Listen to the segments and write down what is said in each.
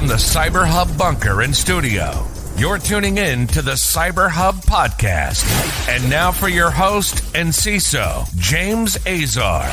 from the CyberHub bunker and studio, you're tuning in to the CyberHub Podcast. And now for your host and CISO, James Azar.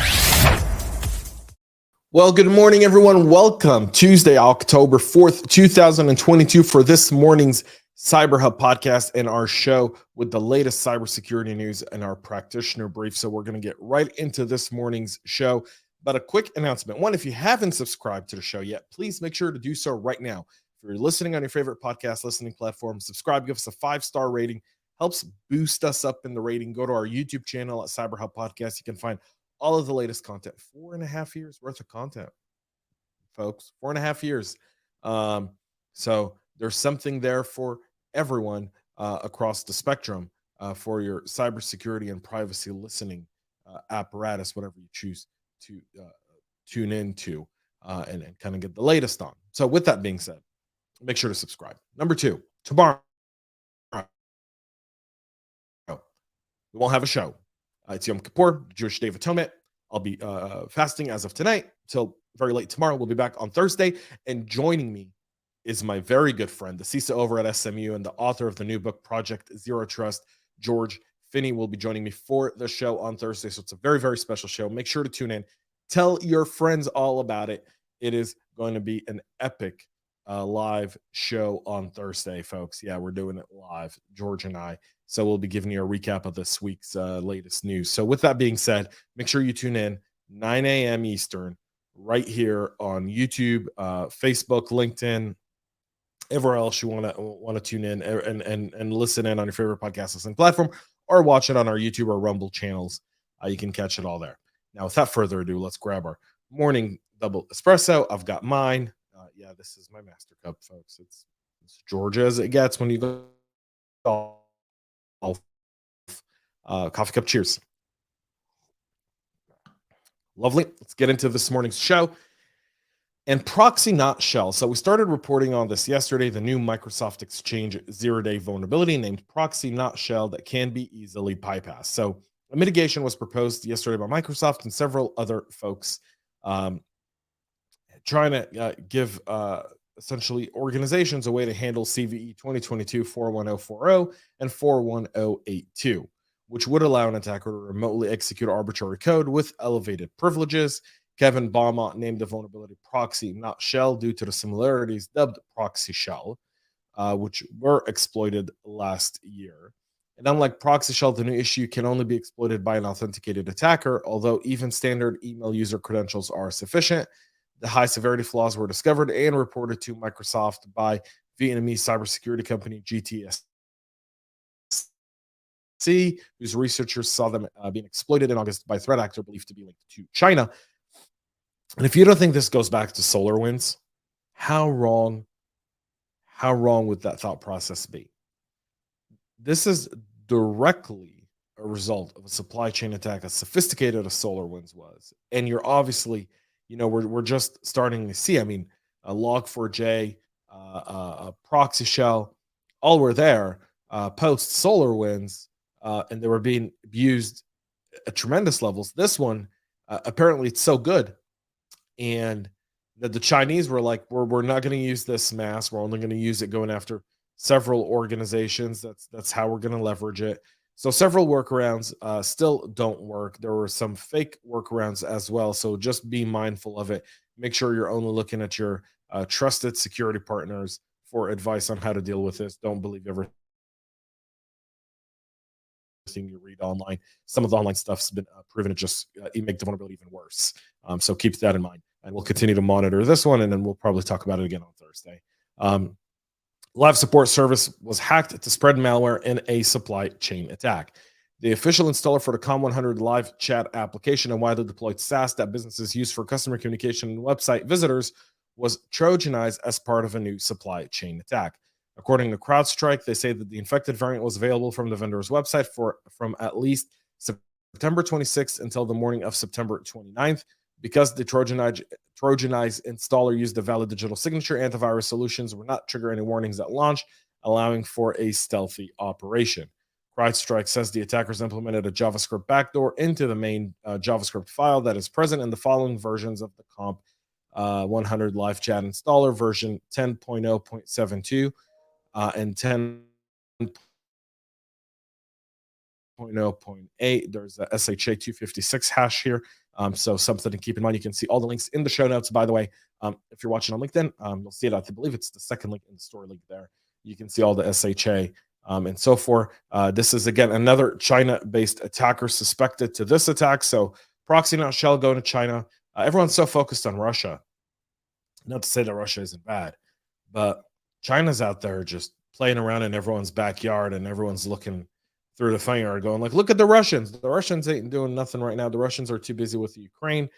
Well, good morning, everyone. Welcome Tuesday, October 4th, 2022 for this morning's CyberHub Podcast and our show with the latest cybersecurity news and our practitioner brief. So we're going to get right into this morning's show. But a quick announcement. One, if you haven't subscribed to the show yet, please make sure to do so right now. If you're listening on your favorite podcast listening platform, subscribe, give us a 5-star rating, helps boost us up in the rating. Go to our YouTube channel at CyberHub Podcast. You can find all of the latest content. 4.5 years worth of content, folks. 4.5 years. So there's something there for everyone across the spectrum for your cybersecurity and privacy listening apparatus, whatever you choose to tune into and kind of get the latest on. So with that being said, make sure to subscribe. Number 2, tomorrow we won't have a show. It's Yom Kippur, Jewish Day of Atonement. I'll be fasting as of tonight till very late tomorrow. We'll be back on Thursday. And joining me is my very good friend, the CISO over at SMU and the author of the new book, Project Zero Trust, George Finney, will be joining me for the show on Thursday. So it's a very, very special show. Make sure to tune in. Tell your friends all about it. It is going to be an epic live show on Thursday, folks. Yeah, we're doing it live, George and I. So we'll be giving you a recap of this week's latest news. So with that being said, make sure you tune in 9 a.m. Eastern right here on YouTube, Facebook, LinkedIn, everywhere else you want to tune in and listen in on your favorite podcast listening platform, or watch it on our YouTube or Rumble channels. You can catch it all there. Now, without further ado, let's grab our morning double espresso. I've got mine. Yeah, this is my master cup, folks. It's Georgia as it gets when you go coffee cup. Cheers. Lovely. Let's get into this morning's show. And ProxyNotShell. So we started reporting on this yesterday, the new Microsoft Exchange zero-day vulnerability named ProxyNotShell that can be easily bypassed. So a mitigation was proposed yesterday by Microsoft and several other folks trying to give essentially organizations a way to handle CVE 2022-41040 and 41082, which would allow an attacker to remotely execute arbitrary code with elevated privileges. Kevin Beaumont named the vulnerability ProxyNotShell due to the similarities dubbed ProxyShell, which were exploited last year. And unlike ProxyShell, the new issue can only be exploited by an authenticated attacker, although even standard email user credentials are sufficient. The high severity flaws were discovered and reported to Microsoft by Vietnamese cybersecurity company GTSC, whose researchers saw them being exploited in August by a threat actor believed to be linked to China. And if you don't think this goes back to SolarWinds, how wrong would that thought process be? This is directly a result of a supply chain attack as sophisticated as SolarWinds was. And you're obviously, we're just starting to see, a Log4j, ProxyShell, all were there post SolarWinds, and they were being used at tremendous levels. This one, apparently it's so good. And the Chinese were like, we're not going to use this mass. We're only going to use it going after several organizations. That's how we're going to leverage it. So several workarounds still don't work. There were some fake workarounds as well. So just be mindful of it. Make sure you're only looking at your trusted security partners for advice on how to deal with this. Don't believe everything you read online. Some of the online stuff's been proven to just make the vulnerability even worse. So keep that in mind. And we'll continue to monitor this one, and then we'll probably talk about it again on Thursday. Live support service was hacked to spread malware in a supply chain attack. The official installer for the Com100 live chat application and widely deployed SaaS that businesses use for customer communication and website visitors was Trojanized as part of a new supply chain attack. According to CrowdStrike, they say that the infected variant was available from the vendor's website from at least September 26th until the morning of September 29th. Because the Trojanized installer used a valid digital signature, antivirus solutions will not trigger any warnings at launch, allowing for a stealthy operation. CrowdStrike says the attackers implemented a JavaScript backdoor into the main JavaScript file that is present in the following versions of the comp 100 live chat installer version 10.0.72 and 10.0.8. There's a SHA 256 hash here. So something to keep in mind. You can see all the links in the show notes, by the way. If you're watching on LinkedIn, you'll see it. I believe it's the second link in the story link there. You can see all the SHA and so forth. This is, again, another China-based attacker suspected to this attack. So ProxyNotShell going to China. Everyone's so focused on Russia. Not to say that Russia isn't bad, but China's out there just playing around in everyone's backyard, and everyone's looking through the finger going like, look at the Russians. The Russians ain't doing nothing right now. The Russians are too busy with the Ukraine,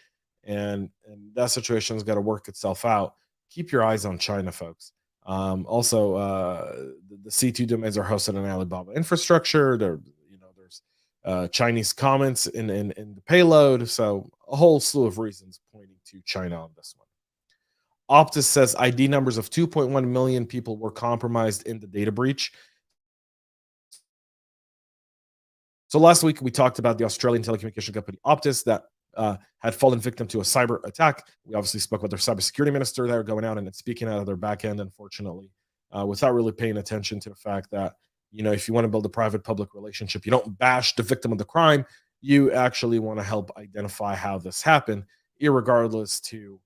and that situation's got to work itself out. Keep your eyes on China, folks. Also, the C2 domains are hosted on Alibaba infrastructure. There's Chinese comments in the payload. So a whole slew of reasons pointing to China on this one. Optus says ID numbers of 2.1 million people were compromised in the data breach. So last week we talked about the Australian telecommunication company Optus that had fallen victim to a cyber attack. We obviously spoke about their cybersecurity minister there going out and speaking out of their back end, unfortunately, without really paying attention to the fact that, if you want to build a private-public relationship, you don't bash the victim of the crime. You actually want to help identify how this happened, irregardless to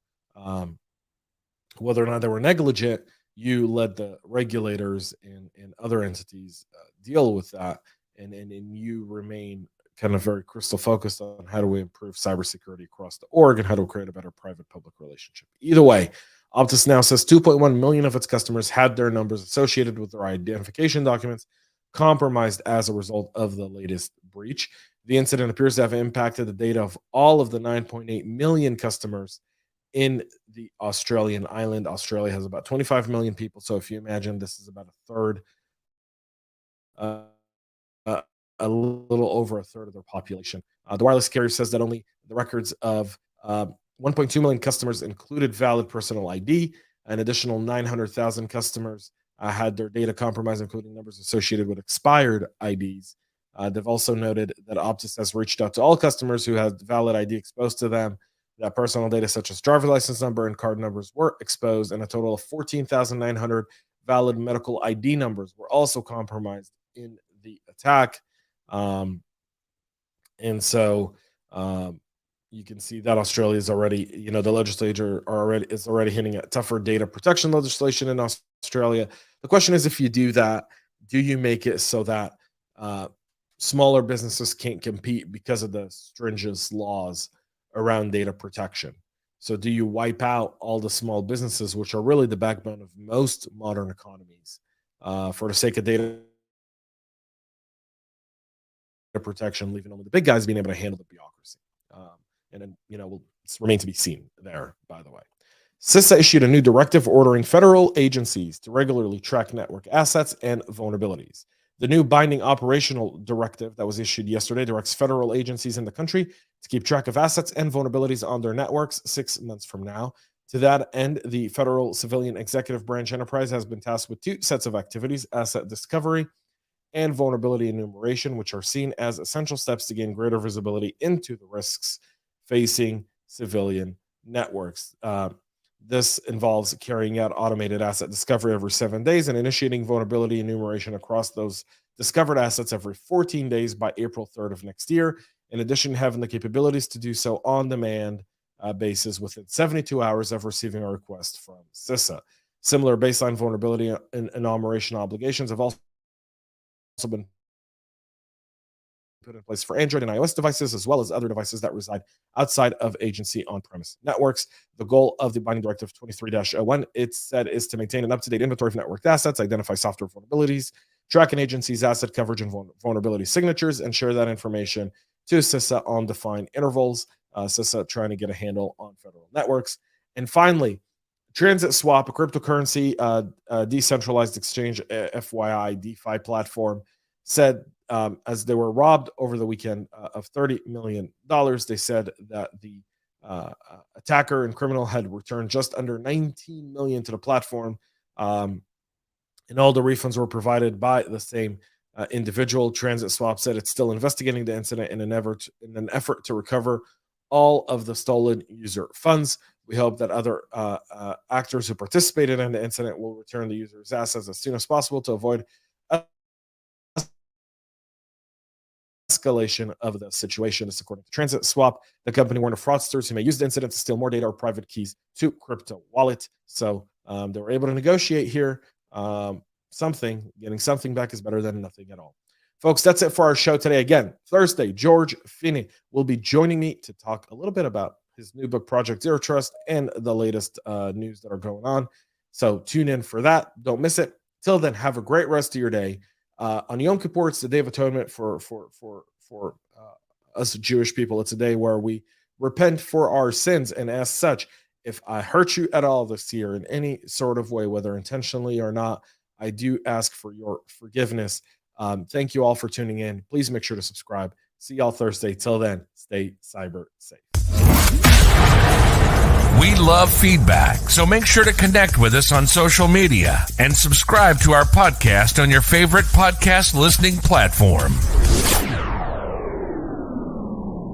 whether or not they were negligent. You let the regulators and other entities deal with that, and you remain kind of very crystal focused on how do we improve cybersecurity across the org and how to create a better private-public relationship. Either way, Optus now says 2.1 million of its customers had their numbers associated with their identification documents compromised as a result of the latest breach. The incident appears to have impacted the data of all of the 9.8 million customers in the Australian island. Australia has about 25 million people. So if you imagine, this is about a third, a little over a third of their population. The wireless carrier says that only the records of 1.2 million customers included valid personal ID. An additional 900,000 customers had their data compromised, including numbers associated with expired IDs. They've also noted that Optus has reached out to all customers who had valid ID exposed to them. That personal data such as driver's license number and card numbers were exposed, and a total of 14,900 valid medical ID numbers were also compromised in the attack. And so you can see that Australia is already, the legislature is already hinting at tougher data protection legislation in Australia. The question is, if you do that, do you make it so that smaller businesses can't compete because of the stringent laws around data protection? So do you wipe out all the small businesses, which are really the backbone of most modern economies, for the sake of data protection, leaving only the big guys being able to handle the bureaucracy? And then, will remain to be seen there, by the way. CISA issued a new directive ordering federal agencies to regularly track network assets and vulnerabilities. The new binding operational directive that was issued yesterday directs federal agencies in the country to keep track of assets and vulnerabilities on their networks 6 months from now. To that end, the Federal Civilian Executive Branch Enterprise has been tasked with 2 sets of activities: asset discovery and vulnerability enumeration, which are seen as essential steps to gain greater visibility into the risks facing civilian networks. This involves carrying out automated asset discovery every 7 days and initiating vulnerability enumeration across those discovered assets every 14 days by April 3rd of next year. In addition, having the capabilities to do so on demand basis within 72 hours of receiving a request from CISA. Similar baseline vulnerability and enumeration obligations have also been put in place for Android and iOS devices, as well as other devices that reside outside of agency on-premise networks. The goal of the binding directive 23-01, it said, is to maintain an up-to-date inventory of networked assets, identify software vulnerabilities, track an agency's asset coverage and vulnerability signatures, and share that information to CISA on defined intervals. CISA trying to get a handle on federal networks. And finally, Transit Swap, a cryptocurrency decentralized exchange, FYI, DeFi platform, said as they were robbed over the weekend of $30 million, they said that the attacker and criminal had returned just under $19 million to the platform, and all the refunds were provided by the same individual. Transit Swap said it's still investigating the incident in an effort to recover all of the stolen user funds. We hope that other actors who participated in the incident will return the user's assets as soon as possible to avoid escalation of the situation. This according to Transit Swap. The company warned of fraudsters who may use the incident to steal more data or private keys to crypto wallet. So they were able to negotiate here. Getting something back is better than nothing at all. Folks, that's it for our show today. Again, Thursday, George Finney will be joining me to talk a little bit about his new book, Project Zero Trust, and the latest news that are going on. So tune in for that. Don't miss it. Till then, have a great rest of your day. On Yom Kippur, it's the Day of Atonement for us Jewish people. It's a day where we repent for our sins. And as such, if I hurt you at all this year in any sort of way, whether intentionally or not, I do ask for your forgiveness. Thank you all for tuning in. Please make sure to subscribe. See y'all Thursday. Till then, stay cyber safe. We love feedback, so make sure to connect with us on social media and subscribe to our podcast on your favorite podcast listening platform.